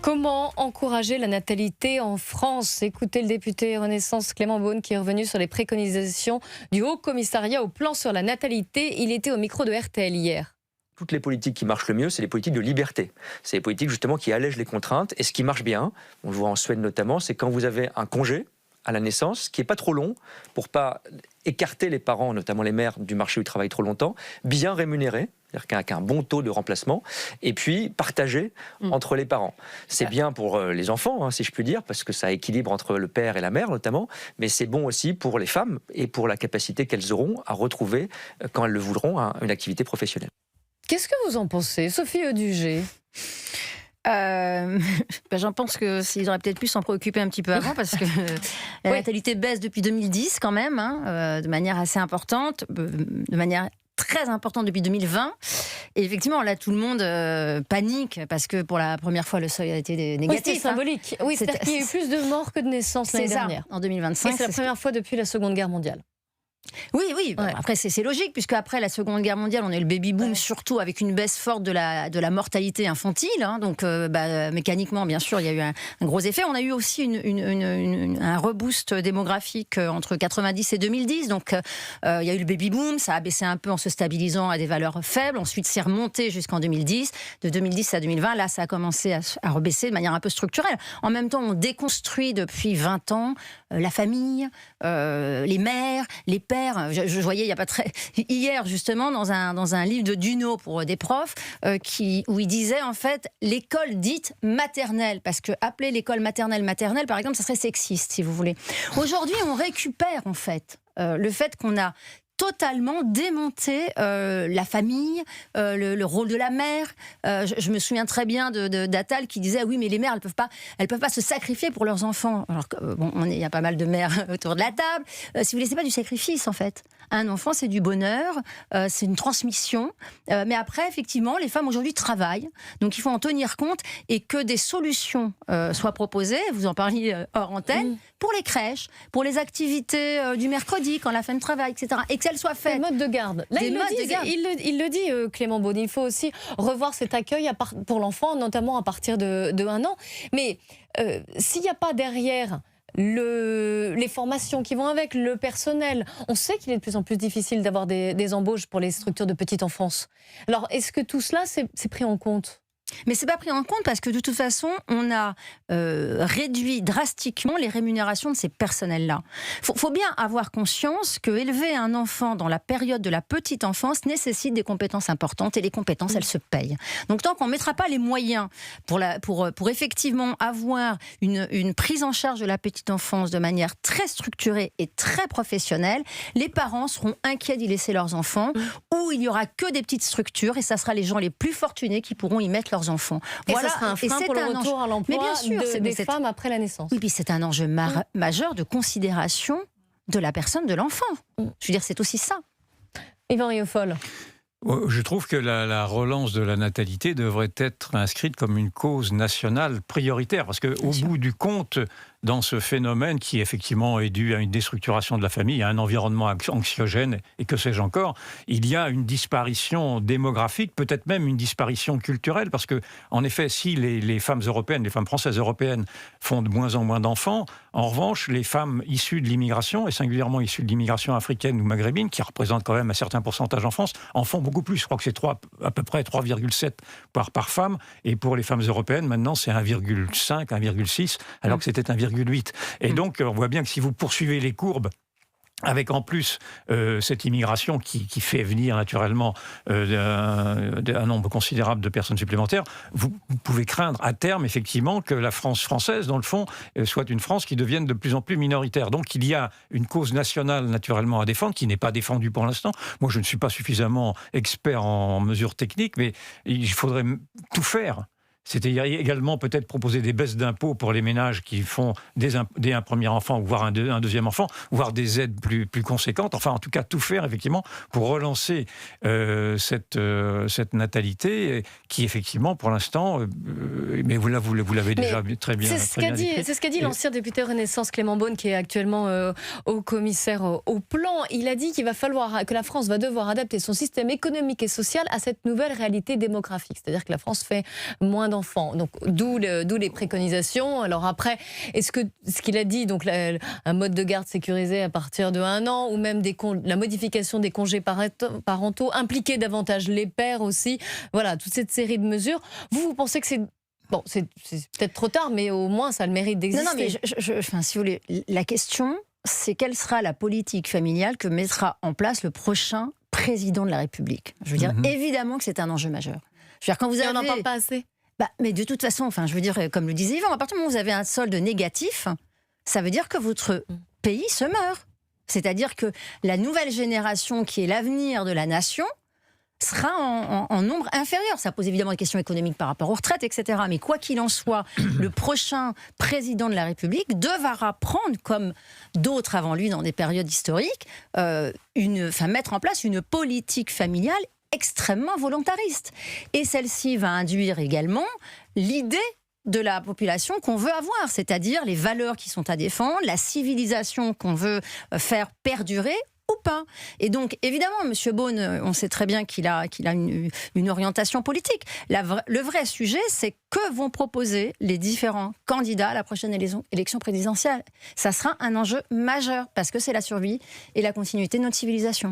Comment encourager la natalité en France? Écoutez le député Renaissance Clément Beaune qui est revenu sur les préconisations du Haut Commissariat au plan sur la natalité. Il était au micro de RTL hier. Toutes les politiques qui marchent le mieux, c'est les politiques de liberté. C'est les politiques justement qui allègent les contraintes. Et ce qui marche bien, on le voit en Suède notamment, c'est quand vous avez un congé à la naissance, qui n'est pas trop long, pour pas écarter les parents, notamment les mères, du marché du travail trop longtemps, bien rémunéré, c'est-à-dire qu'avec un bon taux de remplacement, et puis partagé entre les parents. C'est bien pour les enfants, si je puis dire, parce que ça équilibre entre le père et la mère notamment, mais c'est bon aussi pour les femmes et pour la capacité qu'elles auront à retrouver, quand elles le voudront, une activité professionnelle. Qu'est-ce que vous en pensez, Sophie Audugé? J'en pense qu'ils auraient peut-être pu s'en préoccuper un petit peu avant parce que la natalité baisse depuis 2010 quand même, de manière assez importante, de manière très importante depuis 2020. Et effectivement, là, tout le monde panique parce que pour la première fois, le seuil a été négatif. Oui, c'est symbolique. Oui, c'est-à-dire qu'il y a eu plus de morts que de naissances l'année dernière. En 2025. Et c'est la première fois depuis la Seconde Guerre mondiale. Oui. Ouais. Après, c'est logique, puisque après la Seconde Guerre mondiale, on a eu le baby-boom, surtout avec une baisse forte de la mortalité infantile. Donc, mécaniquement, bien sûr, il y a eu un gros effet. On a eu aussi un reboost démographique entre 90 et 2010. Donc, il y a eu le baby-boom, ça a baissé un peu en se stabilisant à des valeurs faibles. Ensuite, c'est remonté jusqu'en 2010. De 2010 à 2020, là, ça a commencé à rebaisser de manière un peu structurelle. En même temps, on déconstruit depuis 20 ans la famille, les mères, les pères. Je voyais il y a pas très hier justement dans un livre de Duno pour des profs où il disait en fait l'école dite maternelle, parce que appeler l'école maternelle par exemple, ça serait sexiste si vous voulez. Aujourd'hui, on récupère en fait le fait qu'on a totalement démonter la famille, le rôle de la mère. Je me souviens très bien d'Attal qui disait oui, mais les mères elles peuvent pas se sacrifier pour leurs enfants. Alors il y a pas mal de mères autour de la table. Si vous voulez, c'est pas du sacrifice en fait. Un enfant, c'est du bonheur, c'est une transmission. Mais après, effectivement, les femmes aujourd'hui travaillent, donc il faut en tenir compte et que des solutions soient proposées. Vous en parliez hors antenne pour les crèches, pour les activités du mercredi quand la femme travaille, etc. Et qu'elle soit faite. Des modes de garde. Là, il le dit, Clément Beaune, il faut aussi revoir cet accueil pour l'enfant, notamment à partir de 1 an. Mais s'il n'y a pas derrière les formations qui vont avec, le personnel, on sait qu'il est de plus en plus difficile d'avoir des embauches pour les structures de petite enfance. Alors, est-ce que tout cela, c'est pris en compte ? Mais c'est pas pris en compte parce que de toute façon, on a réduit drastiquement les rémunérations de ces personnels-là. Faut bien avoir conscience que élever un enfant dans la période de la petite enfance nécessite des compétences importantes et les compétences, elles se payent. Donc tant qu'on ne mettra pas les moyens pour effectivement avoir une prise en charge de la petite enfance de manière très structurée et très professionnelle, les parents seront inquiets d'y laisser leurs enfants ou il n'y aura que des petites structures et ça sera les gens les plus fortunés qui pourront y mettre leurs enfants. Et voilà. Ça sera un frein pour le retour à l'emploi des femmes après la naissance. Oui, puis c'est un enjeu majeur de considération de la personne, de l'enfant. Je veux dire, c'est aussi ça. Yvan Rieufol. Je trouve que la relance de la natalité devrait être inscrite comme une cause nationale prioritaire, parce qu'au bout du compte, dans ce phénomène qui effectivement est dû à une déstructuration de la famille, à un environnement anxiogène et que sais-je encore, il y a une disparition démographique, peut-être même une disparition culturelle, parce que en effet, si les femmes européennes, les femmes françaises européennes font de moins en moins d'enfants, en revanche, les femmes issues de l'immigration, et singulièrement issues de l'immigration africaine ou maghrébine, qui représentent quand même un certain pourcentage en France, en font beaucoup plus. Je crois que c'est à peu près 3,7 par femme, et pour les femmes européennes, maintenant, c'est 1,5, 1,6, alors que c'était 1,8. Et donc, on voit bien que si vous poursuivez les courbes, avec en plus cette immigration qui fait venir naturellement un nombre considérable de personnes supplémentaires, vous pouvez craindre à terme effectivement que la France française, dans le fond, soit une France qui devienne de plus en plus minoritaire. Donc il y a une cause nationale naturellement à défendre, qui n'est pas défendue pour l'instant. Moi je ne suis pas suffisamment expert en mesures techniques, mais il faudrait tout faire. C'est-à-dire également peut-être proposer des baisses d'impôts pour les ménages qui font dès un premier enfant, voire un deuxième enfant, voire des aides plus conséquentes. Enfin, en tout cas, tout faire effectivement pour relancer cette natalité qui effectivement, pour l'instant, mais vous l'avez déjà très bien. C'est ce qu'a dit l'ancien député Renaissance Clément Beaune, qui est actuellement au commissaire au plan. Il a dit qu'il va falloir que la France va devoir adapter son système économique et social à cette nouvelle réalité démographique. C'est-à-dire que la France fait moins d'enfants. Donc, d'où les préconisations. Alors après, est-ce que ce qu'il a dit, donc un mode de garde sécurisé à partir de 1 an, ou même la modification des congés parentaux, impliquer davantage les pères aussi, voilà, toute cette série de mesures. Vous pensez que c'est... Bon, c'est peut-être trop tard, mais au moins ça a le mérite d'exister. Non, mais enfin, si vous voulez, la question, c'est quelle sera la politique familiale que mettra en place le prochain président de la République. Je veux dire, évidemment que c'est un enjeu majeur. Je veux dire, quand vous avez... on n'en parle pas assez. Mais de toute façon, enfin, je veux dire, comme le disait Yvan, à partir du moment où vous avez un solde négatif, ça veut dire que votre pays se meurt. C'est-à-dire que la nouvelle génération qui est l'avenir de la nation sera en nombre inférieur. Ça pose évidemment des questions économiques par rapport aux retraites, etc. Mais quoi qu'il en soit, le prochain président de la République devra prendre, comme d'autres avant lui dans des périodes historiques, mettre en place une politique familiale extrêmement volontariste. Et celle-ci va induire également l'idée de la population qu'on veut avoir, c'est-à-dire les valeurs qui sont à défendre, la civilisation qu'on veut faire perdurer ou pas. Et donc, évidemment, M. Beaune, on sait très bien qu'il a une orientation politique. Le vrai sujet, c'est que vont proposer les différents candidats à la prochaine élection présidentielle. Ça sera un enjeu majeur, parce que c'est la survie et la continuité de notre civilisation.